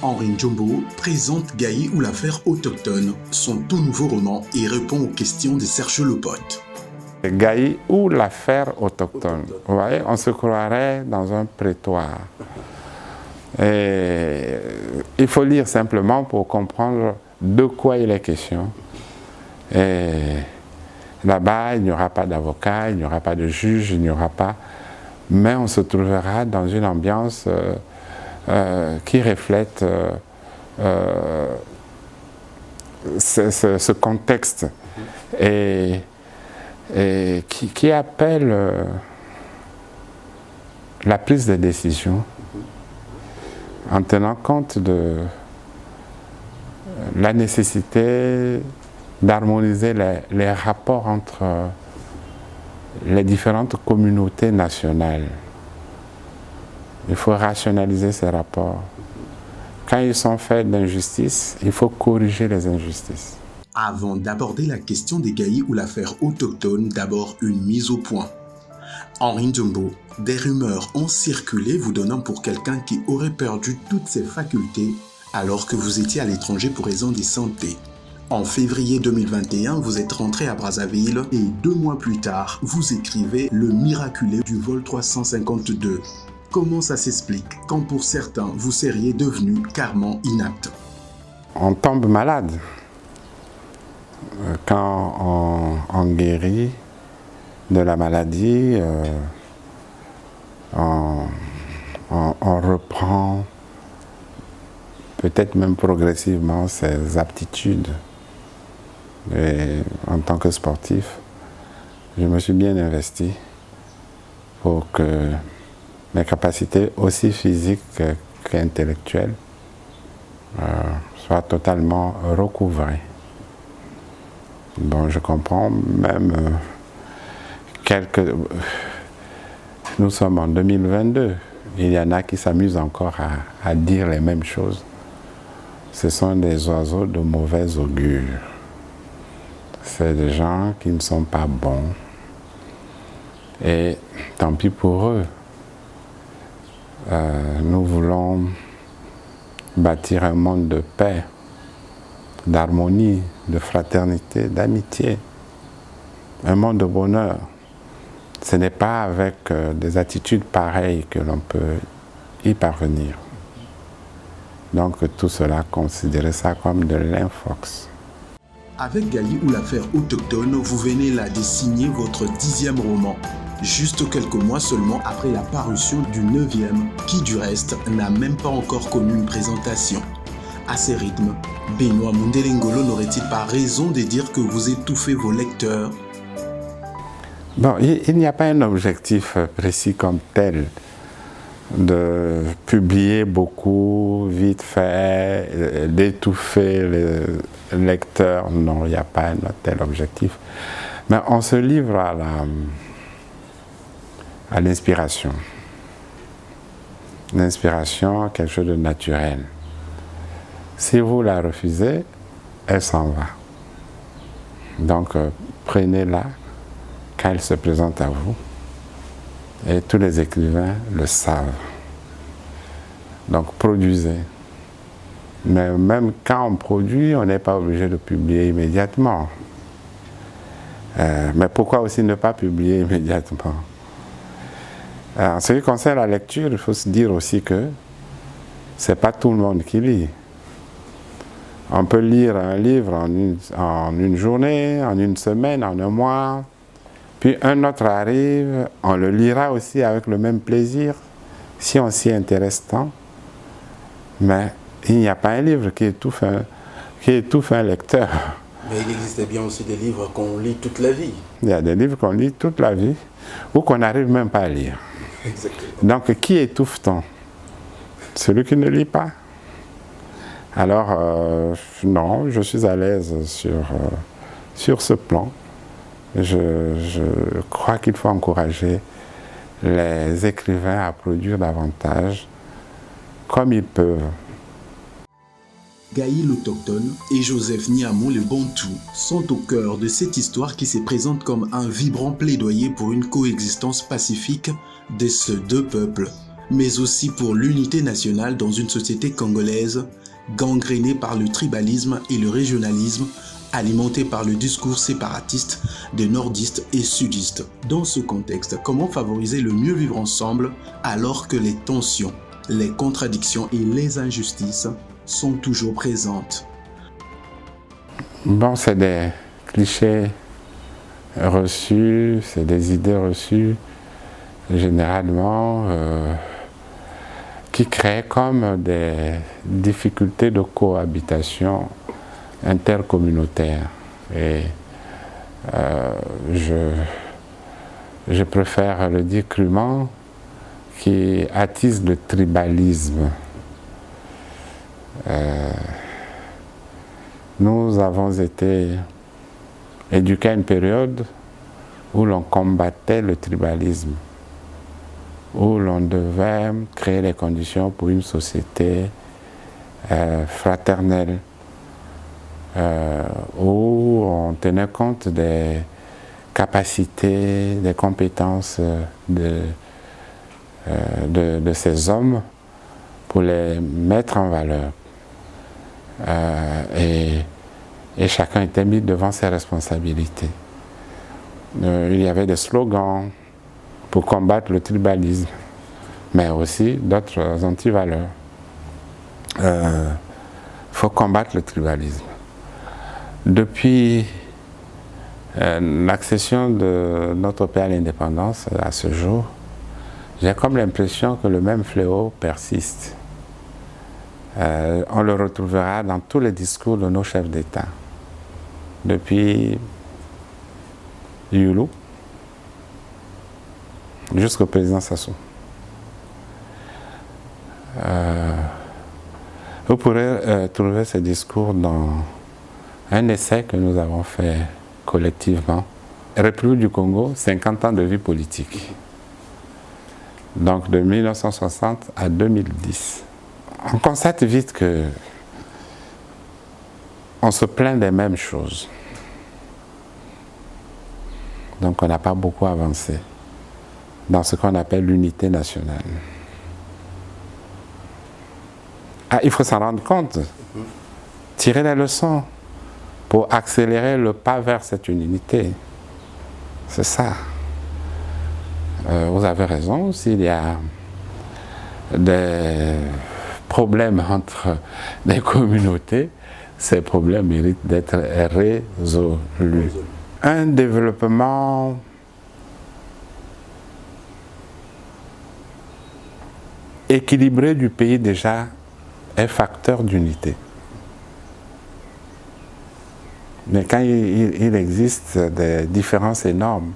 Henri Njombo présente Gaï ou l'affaire autochtone, son tout nouveau roman, et répond aux questions de Serge Lepote. Gaï ou l'affaire autochtone. Vous voyez, on se croirait dans un prétoire. Et il faut lire simplement pour comprendre de quoi il est question. Et là-bas, il n'y aura pas d'avocat, il n'y aura pas de juge, il n'y aura pas... Mais on se trouvera dans une ambiance qui reflète ce contexte et qui appelle la prise de décision en tenant compte de la nécessité d'harmoniser les rapports entre les différentes communautés nationales. Il faut rationaliser ces rapports. Quand ils sont faits d'injustice, il faut corriger les injustices. Avant d'aborder la question des Gaï ou l'affaire autochtone, d'abord une mise au point. Henri Njombo, des rumeurs ont circulé vous donnant pour quelqu'un qui aurait perdu toutes ses facultés alors que vous étiez à l'étranger pour raison de santé. En février 2021, vous êtes rentré à Brazzaville et 2 mois plus tard, vous écrivez Le miraculé du vol 352. Comment ça s'explique quand pour certains, vous seriez devenu carrément inapte? On tombe malade. Quand on guérit de la maladie, on reprend peut-être même progressivement ses aptitudes. Et en tant que sportif, je me suis bien investi pour que mes capacités aussi physiques qu'intellectuelles soient totalement recouvrées. Bon, je comprends même nous sommes en 2022, il y en a qui s'amusent encore à dire les mêmes choses. Ce sont des oiseaux de mauvais augure. C'est des gens qui ne sont pas bons. Et tant pis pour eux. Nous voulons bâtir un monde de paix, d'harmonie, de fraternité, d'amitié. Un monde de bonheur. Ce n'est pas avec des attitudes pareilles que l'on peut y parvenir. Donc tout cela, considérez ça comme de l'infox. Avec Gaï ou l'affaire autochtone, vous venez là de signer votre 10e roman, juste quelques mois seulement après la parution du 9e, qui du reste n'a même pas encore connu une présentation. À ces rythmes, Benoît Mundelengolo n'aurait-il pas raison de dire que vous étouffez vos lecteurs? Bon, il n'y a pas un objectif précis comme tel de publier beaucoup, vite fait, d'étouffer les lecteurs. Non, il n'y a pas un tel objectif. Mais on se livre à l'inspiration. L'inspiration, quelque chose de naturel. Si vous la refusez, elle s'en va. Donc, prenez-la quand elle se présente à vous. Et tous les écrivains le savent. Donc, produisez. Mais même quand on produit, on n'est pas obligé de publier immédiatement. Mais pourquoi aussi ne pas publier immédiatement? En ce qui concerne la lecture, il faut se dire aussi que ce n'est pas tout le monde qui lit. On peut lire un livre en une journée, en une semaine, en un mois. Puis un autre arrive, on le lira aussi avec le même plaisir, si on s'y intéresse tant. Mais il n'y a pas un livre qui étouffe un lecteur. Mais il existe bien aussi des livres qu'on lit toute la vie. Il y a des livres qu'on lit toute la vie, ou qu'on n'arrive même pas à lire. Exactement. Donc qui étouffe-t-on? Celui qui ne lit pas. Alors, non, je suis à l'aise sur ce plan. Je crois qu'il faut encourager les écrivains à produire davantage comme ils peuvent. Gaï l'Autochtone et Joseph Niamou le Bantou sont au cœur de cette histoire qui se présente comme un vibrant plaidoyer pour une coexistence pacifique de ces deux peuples. mais aussi pour l'unité nationale dans une société congolaise gangrénée par le tribalisme et le régionalisme, alimentée par le discours séparatiste des nordistes et sudistes. Dans ce contexte, comment favoriser le mieux vivre ensemble alors que les tensions, les contradictions et les injustices sont toujours présentes? Bon, c'est des clichés reçus, c'est des idées reçues, généralement, qui créent comme des difficultés de cohabitation intercommunautaire. Et je préfère le dire crûment, qui attise le tribalisme. Nous avons été éduqués à une période où l'on combattait le tribalisme, où l'on devait créer les conditions pour une société fraternelle, où on tenait compte des capacités, des compétences de ces hommes pour les mettre en valeur. Et chacun était mis devant ses responsabilités. Il y avait des slogans pour combattre le tribalisme, mais aussi d'autres antivaleurs. Il faut combattre le tribalisme. Depuis l'accession de notre pays à l'indépendance à ce jour, j'ai comme l'impression que le même fléau persiste. On le retrouvera dans tous les discours de nos chefs d'État, depuis Youlou jusqu'au président Sassou. Vous pourrez trouver ces discours dans un essai que nous avons fait collectivement, République du Congo, 50 ans de vie politique. Donc de 1960 à 2010. On constate vite que on se plaint des mêmes choses. Donc on n'a pas beaucoup avancé dans ce qu'on appelle l'unité nationale. Il faut s'en rendre compte, tirer les leçons pour accélérer le pas vers cette unité. C'est ça. Vous avez raison, s'il y a des problèmes entre des communautés, ces problèmes méritent d'être résolus. Un développement équilibré du pays déjà est facteur d'unité. Mais quand il existe des différences énormes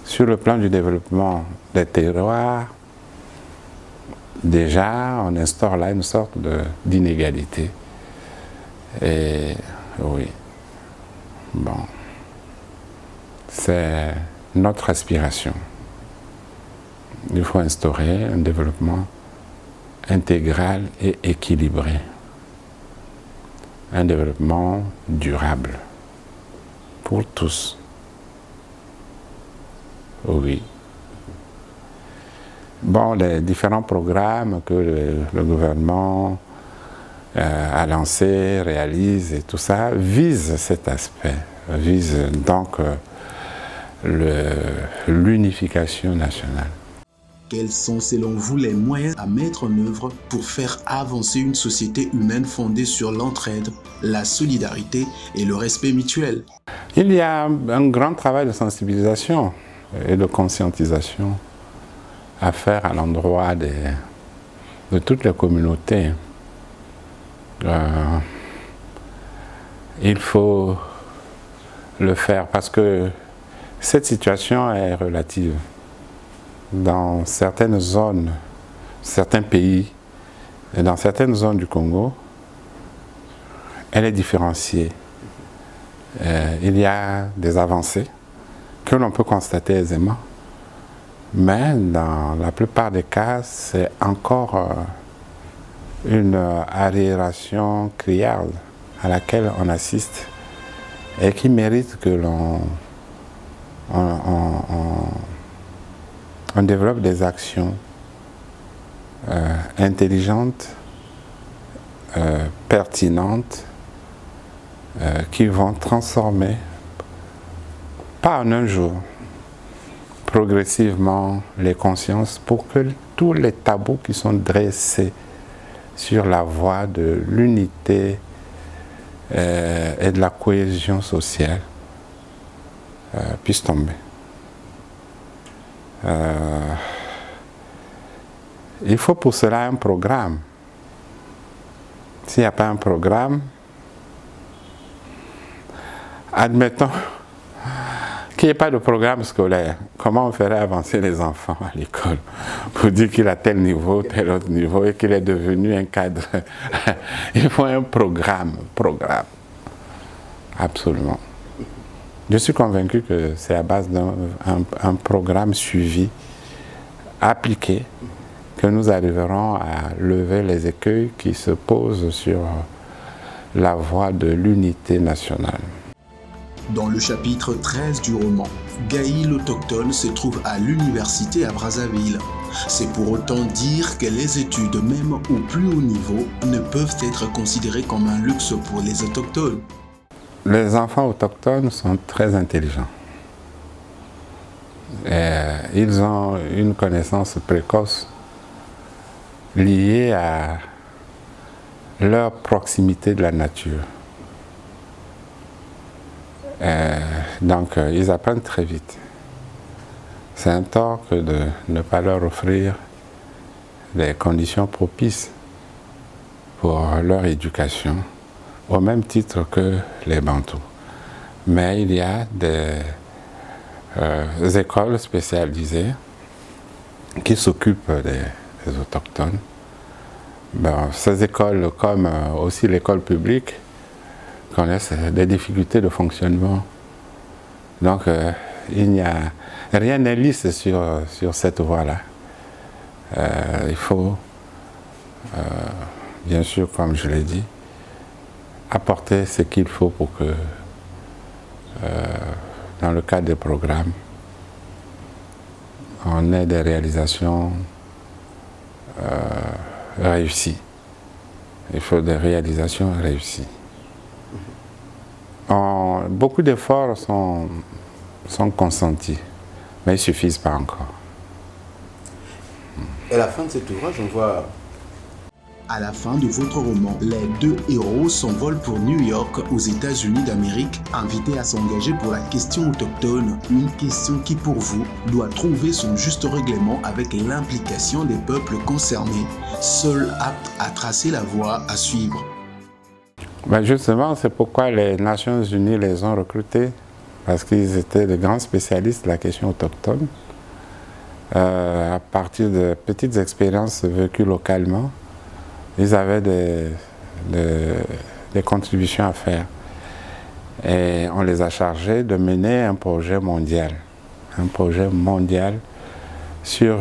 sur le plan du développement des terroirs, déjà on instaure là une sorte d'inégalité. Et oui, bon, c'est notre aspiration. Il faut instaurer un développement intégral et équilibré. Un développement durable pour tous. Oui. Bon, les différents programmes que le gouvernement a lancés, réalise et tout ça, visent cet aspect, visent donc l'unification nationale. Quels sont selon vous les moyens à mettre en œuvre pour faire avancer une société humaine fondée sur l'entraide, la solidarité et le respect mutuel? Il y a un grand travail de sensibilisation et de conscientisation à faire à l'endroit de toutes les communautés. Il faut le faire parce que cette situation est relative. Dans certaines zones, certains pays, et dans certaines zones du Congo, elle est différenciée. Il y a des avancées que l'on peut constater aisément, mais dans la plupart des cas, c'est encore une arriération criarde à laquelle on assiste et qui mérite que on développe des actions intelligentes, pertinentes, qui vont transformer, pas en un jour, progressivement les consciences pour que tous les tabous qui sont dressés sur la voie de l'unité et de la cohésion sociale puissent tomber. Il faut pour cela un programme. S'il n'y a pas un programme, admettons qu'il n'y ait pas de programme scolaire, comment on ferait avancer les enfants à l'école pour dire qu'il a tel niveau, tel autre niveau et qu'il est devenu un cadre? Il faut un programme, absolument. Je suis convaincu que c'est à base d'un programme suivi, appliqué, que nous arriverons à lever les écueils qui se posent sur la voie de l'unité nationale. Dans le chapitre 13 du roman, Gaï l'Autochtone se trouve à l'université à Brazzaville. C'est pour autant dire que les études, même au plus haut niveau, ne peuvent être considérées comme un luxe pour les autochtones. Les enfants autochtones sont très intelligents. Ils ont une connaissance précoce liée à leur proximité de la nature. Donc, ils apprennent très vite. C'est un tort que de ne pas leur offrir les conditions propices pour leur éducation, au même titre que les Bantous. Mais il y a des écoles spécialisées qui s'occupent des autochtones. Ben, ces écoles, comme aussi l'école publique, connaissent des difficultés de fonctionnement. Donc, rien n'est lisse sur cette voie-là. Il faut, bien sûr, comme je l'ai dit, apporter ce qu'il faut pour que, dans le cadre des programmes, on ait des réalisations réussies. Il faut des réalisations réussies. Beaucoup d'efforts sont consentis, mais ils ne suffisent pas encore. Et à la fin de cet ouvrage, on voit... À la fin de votre roman, les deux héros s'envolent pour New York, aux États-Unis d'Amérique, invités à s'engager pour la question autochtone, une question qui, pour vous, doit trouver son juste règlement avec l'implication des peuples concernés, seuls aptes à tracer la voie à suivre. Ben justement, c'est pourquoi les Nations Unies les ont recrutés, parce qu'ils étaient de grands spécialistes de la question autochtone. À partir de petites expériences vécues localement, ils avaient des contributions à faire. Et on les a chargés de mener un projet mondial sur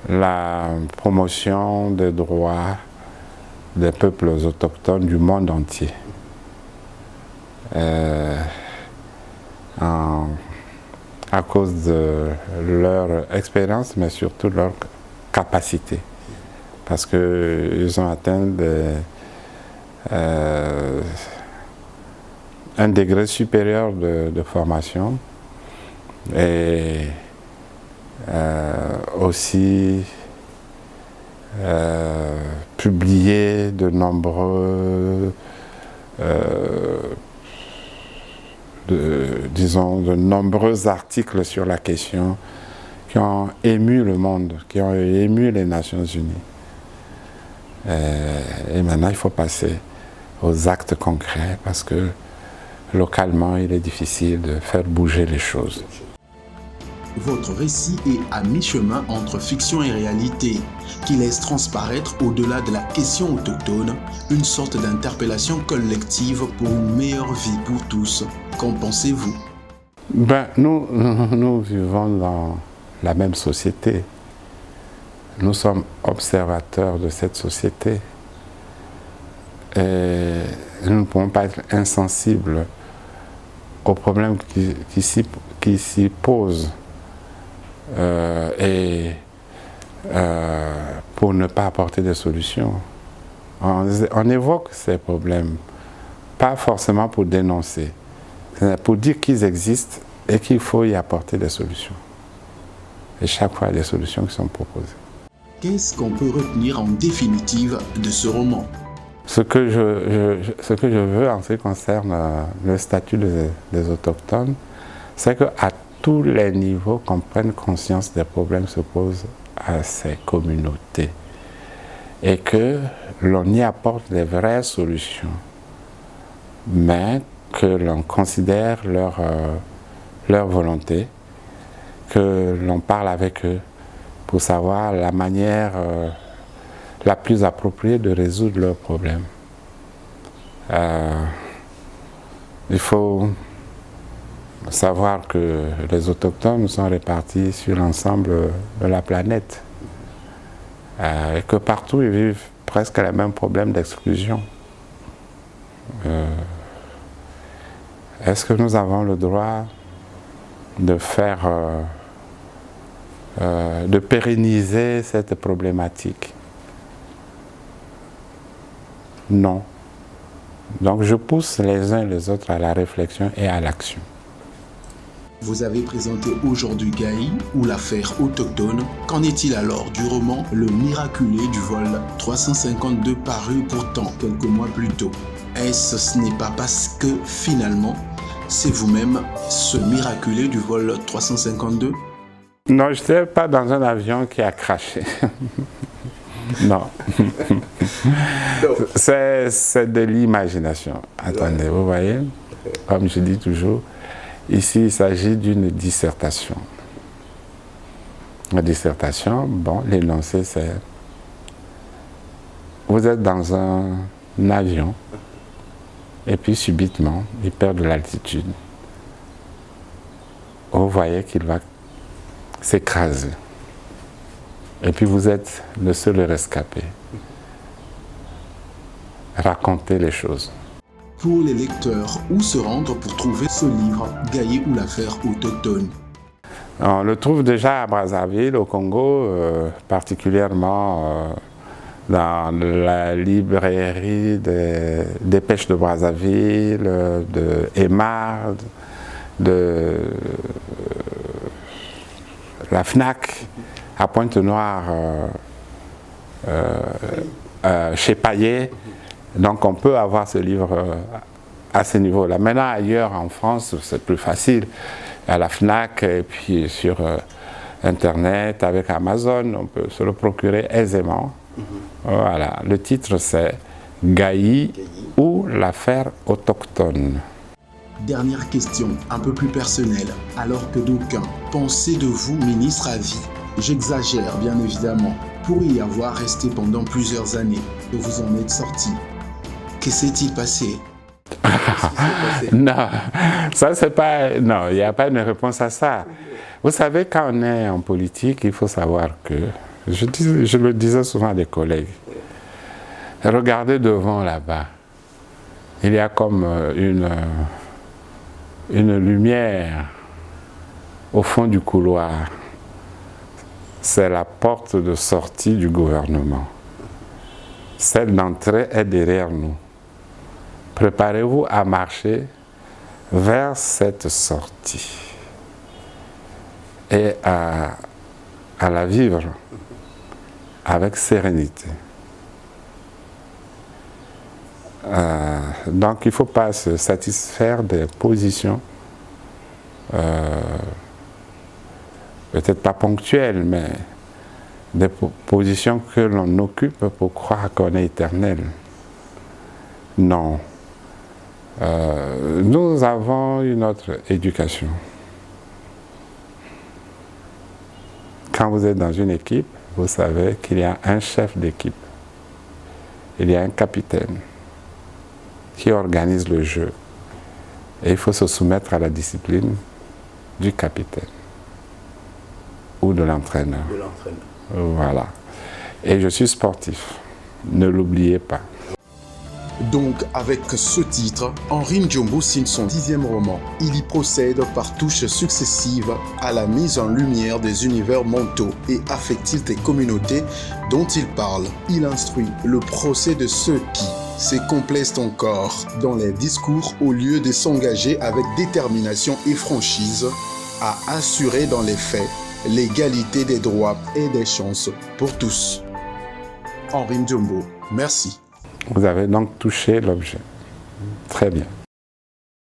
la promotion des droits des peuples autochtones du monde entier. À cause de leur expérience, mais surtout leur capacité. Parce qu'ils ont atteint un degré supérieur de formation et aussi publié de nombreux de nombreux articles sur la question qui ont ému le monde, qui ont ému les Nations Unies. Et maintenant, il faut passer aux actes concrets parce que localement, il est difficile de faire bouger les choses. Votre récit est à mi-chemin entre fiction et réalité, qui laisse transparaître au-delà de la question autochtone une sorte d'interpellation collective pour une meilleure vie pour tous. Qu'en pensez-vous? Nous vivons dans la même société. Nous sommes observateurs de cette société. Et nous ne pouvons pas être insensibles aux problèmes qui s'y posent. Et pour ne pas apporter des solutions. On évoque ces problèmes, pas forcément pour dénoncer, c'est pour dire qu'ils existent et qu'il faut y apporter des solutions. Et chaque fois, il y a des solutions qui sont proposées. Qu'est-ce qu'on peut retenir en définitive de ce roman? Ce que je veux en ce qui concerne le statut des autochtones, c'est qu'à tous les niveaux, qu'on prenne conscience des problèmes qui se posent à ces communautés et que l'on y apporte des vraies solutions, mais que l'on considère leur volonté, que l'on parle avec eux pour savoir la manière la plus appropriée de résoudre leurs problèmes. Il faut savoir que les autochtones sont répartis sur l'ensemble de la planète et que partout ils vivent presque les mêmes problèmes d'exclusion. Est-ce que nous avons le droit de de pérenniser cette problématique? Non. Donc je pousse les uns et les autres à la réflexion et à l'action. Vous avez présenté aujourd'hui Gaï ou l'affaire autochtone. Qu'en est-il alors du roman Le Miraculé du vol 352 paru pourtant quelques mois plus tôt? Ce n'est pas parce que finalement c'est vous-même ce miraculé du vol 352? Non, je n'étais pas dans un avion qui a craché. Non. C'est de l'imagination. Attendez, vous voyez, comme je dis toujours, ici il s'agit d'une dissertation. La dissertation, bon, l'énoncé c'est: vous êtes dans un avion et puis subitement il perd de l'altitude. Vous voyez qu'il va s'écraser. Et puis vous êtes le seul rescapé. Racontez les choses. Pour les lecteurs, où se rendre pour trouver ce livre, Gaï ou l'affaire autochtone? On le trouve déjà à Brazzaville, au Congo, particulièrement dans la librairie des Pêches de Brazzaville, de Emard, de la FNAC, à Pointe-Noire, chez Payet. Donc on peut avoir ce livre à ce niveau-là. Maintenant ailleurs en France c'est plus facile, à la FNAC et puis sur Internet avec Amazon, on peut se le procurer aisément. Voilà, le titre c'est Gaï ou l'affaire autochtone. Dernière question, un peu plus personnelle. Alors que d'aucuns pensaient de vous ministre à vie, j'exagère bien évidemment, pour y avoir resté pendant plusieurs années, et vous en êtes sorti. Que s'est-il passé? Non, ça c'est pas... Non, il n'y a pas une réponse à ça. Vous savez, quand on est en politique, il faut savoir que... Je le disais souvent à des collègues. Regardez devant là-bas. Il y a comme une lumière au fond du couloir. C'est la porte de sortie du gouvernement. Celle d'entrée est derrière nous. Préparez-vous à marcher vers cette sortie et à la vivre avec sérénité. Donc il ne faut pas se satisfaire des positions, peut-être pas ponctuelles, mais des positions que l'on occupe pour croire qu'on est éternel. Non. Nous avons une autre éducation. Quand vous êtes dans une équipe, vous savez qu'il y a un chef d'équipe. Il y a un capitaine qui organise le jeu. Et il faut se soumettre à la discipline du capitaine ou de l'entraîneur. Voilà. Et je suis sportif. Ne l'oubliez pas. Donc, avec ce titre, Henri Njombo signe son 10e roman. Il y procède par touches successives à la mise en lumière des univers mentaux et affectifs des communautés dont il parle. Il instruit le procès de ceux qui se complaisent encore dans les discours au lieu de s'engager avec détermination et franchise à assurer dans les faits l'égalité des droits et des chances pour tous. Henri Njombo, merci. Vous avez donc touché l'objet. Très bien.